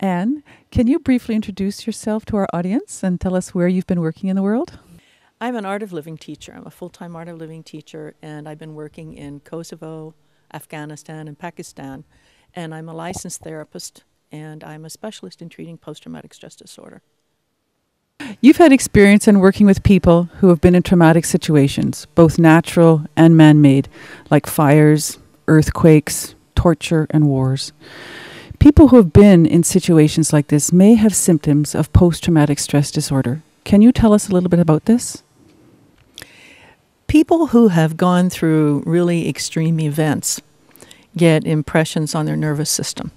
Anne, can you briefly introduce yourself to our audience and tell us where you've been working in the world? I'm an art of living teacher. I'm a full-time art of living teacher, and I've been working in Kosovo, Afghanistan, and Pakistan. And I'm a licensed therapist, and I'm a specialist in treating post-traumatic stress disorder. You've had experience in working with people who have been in traumatic situations, both natural and man-made, like fires, earthquakes, torture, and wars. People who have been in situations like this may have symptoms of post-traumatic stress disorder. Can you tell us a little bit about this? People who have gone through really extreme events get impressions on their nervous system.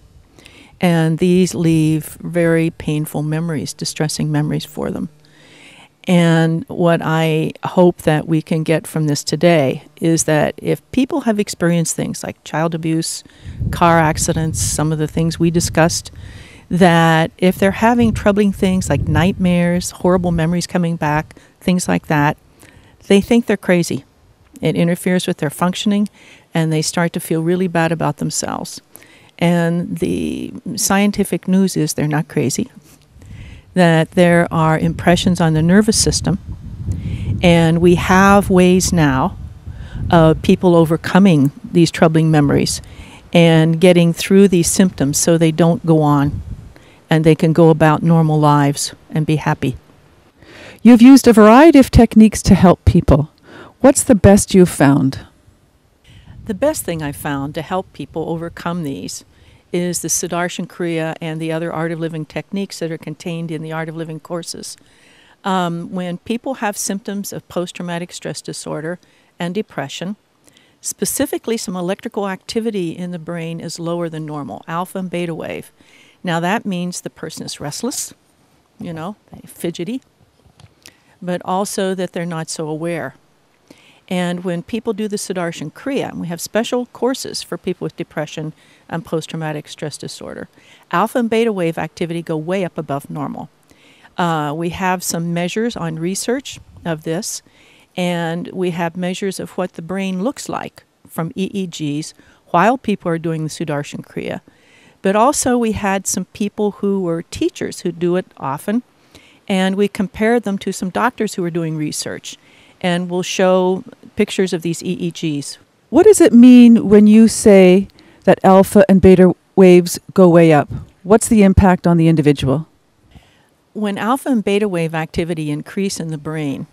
And these leave very painful memories, distressing memories for them. And what I hope that we can get from this today is that if people have experienced things like child abuse, car accidents, some of the things we discussed, that if they're having troubling things like nightmares, horrible memories coming back, things like that, they think they're crazy. It interferes with their functioning, and they start to feel really bad about themselves. And the scientific news is they're not crazy, that there are impressions on the nervous system, and we have ways now of people overcoming these troubling memories and getting through these symptoms so they don't go on and they can go about normal lives and be happy. You've used a variety of techniques to help people. What's the best you've found? The best thing I've found to help people overcome these is the Sudarshan Kriya and the other Art of Living techniques that are contained in the Art of Living courses. When people have symptoms of post-traumatic stress disorder and depression, specifically some electrical activity in the brain is lower than normal, alpha and beta wave. Now that means the person is restless, fidgety, but also that they're not so aware. And when people do the Sudarshan Kriya, and we have special courses for people with depression and post-traumatic stress disorder, alpha and beta wave activity go way up above normal. We have some measures on research of this, and we have measures of what the brain looks like from EEGs while people are doing the Sudarshan Kriya. But also we had some people who were teachers who do it often, and we compared them to some doctors who were doing research. And we'll show pictures of these EEGs. What does it mean when you say that alpha and beta waves go way up? What's the impact on the individual? When alpha and beta wave activity increase in the brain,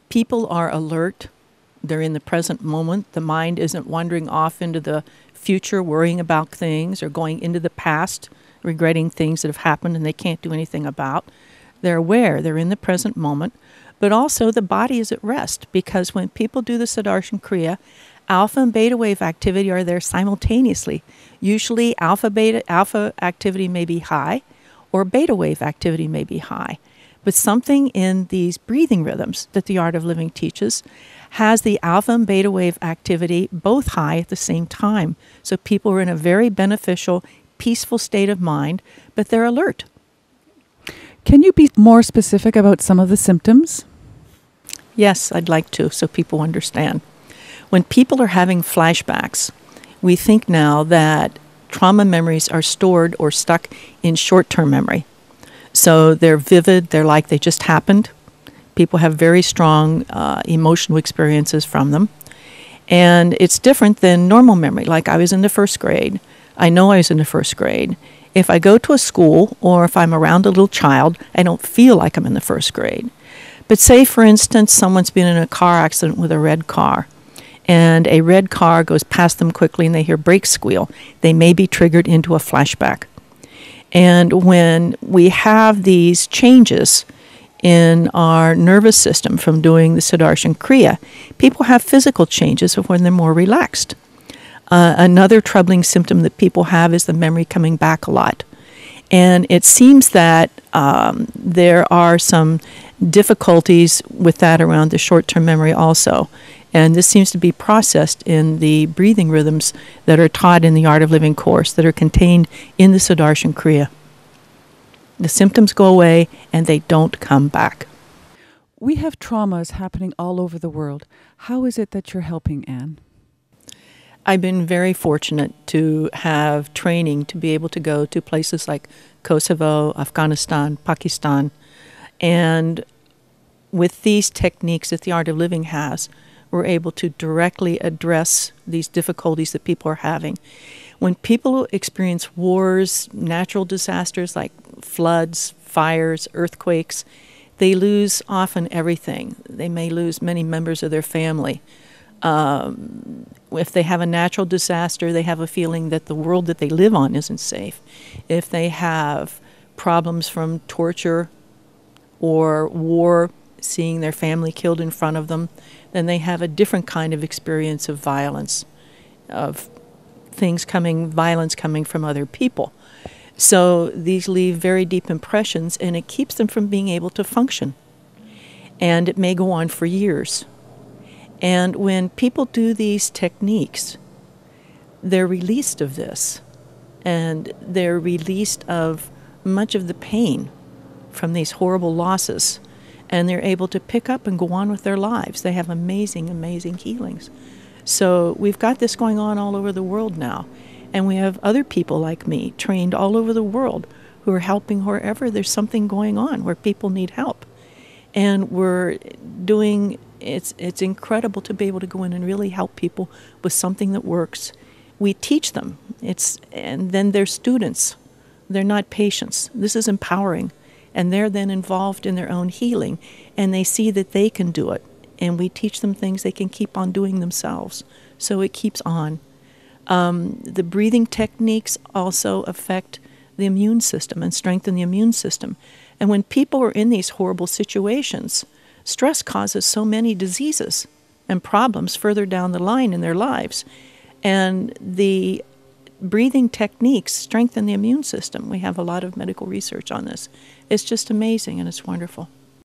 people are alert. They're in the present moment. The mind isn't wandering off into the future, worrying about things, or going into the past, regretting things that have happened and they can't do anything about. They're aware. They're in the present moment. But also the body is at rest, because when people do the Sudarshan Kriya, alpha and beta wave activity are there simultaneously. Usually alpha activity may be high or beta wave activity may be high. But something in these breathing rhythms that the Art of Living teaches has the alpha and beta wave activity both high at the same time. So people are in a very beneficial, peaceful state of mind, but they're alert. Can you be more specific about some of the symptoms? Yes, I'd like to, so people understand. When people are having flashbacks, we think now that trauma memories are stored or stuck in short-term memory. So they're vivid, they're like they just happened. People have very strong emotional experiences from them. And it's different than normal memory, like I was in the first grade. I know I was in the first grade. If I go to a school or if I'm around a little child, I don't feel like I'm in the first grade. But say, for instance, someone's been in a car accident with a red car, and a red car goes past them quickly and they hear brakes squeal. They may be triggered into a flashback. And when we have these changes in our nervous system from doing the Sudarshan Kriya, people have physical changes of when they're more relaxed. Another troubling symptom that people have is the memory coming back a lot. And it seems that there are some difficulties with that around the short-term memory also. And this seems to be processed in the breathing rhythms that are taught in the Art of Living course that are contained in the Sudarshan Kriya. The symptoms go away and they don't come back. We have traumas happening all over the world. How is it that you're helping, Anne? I've been very fortunate to have training to be able to go to places like Kosovo, Afghanistan, Pakistan, and with these techniques that the Art of Living has, we're able to directly address these difficulties that people are having. When people experience wars, natural disasters like floods, fires, earthquakes, they lose often everything. They may lose many members of their family. If they have a natural disaster, they have a feeling that the world that they live on isn't safe. If they have problems from torture or war, seeing their family killed in front of them, then they have a different kind of experience of violence, of violence coming from other people. So these leave very deep impressions, and it keeps them from being able to function. And it may go on for years. And when people do these techniques, they're released of this, and they're released of much of the pain from these horrible losses, and they're able to pick up and go on with their lives. They have amazing, amazing healings. So we've got this going on all over the world now, and we have other people like me trained all over the world who are helping wherever there's something going on, where people need help. And we're doing, it's incredible to be able to go in and really help people with something that works. We teach them, and then they're students. They're not patients. This is empowering. And they're then involved in their own healing, and they see that they can do it. And we teach them things they can keep on doing themselves. So it keeps on. The breathing techniques also affect the immune system and strengthen the immune system. And when people are in these horrible situations, stress causes so many diseases and problems further down the line in their lives. And the breathing techniques strengthen the immune system. We have a lot of medical research on this. It's just amazing, and it's wonderful.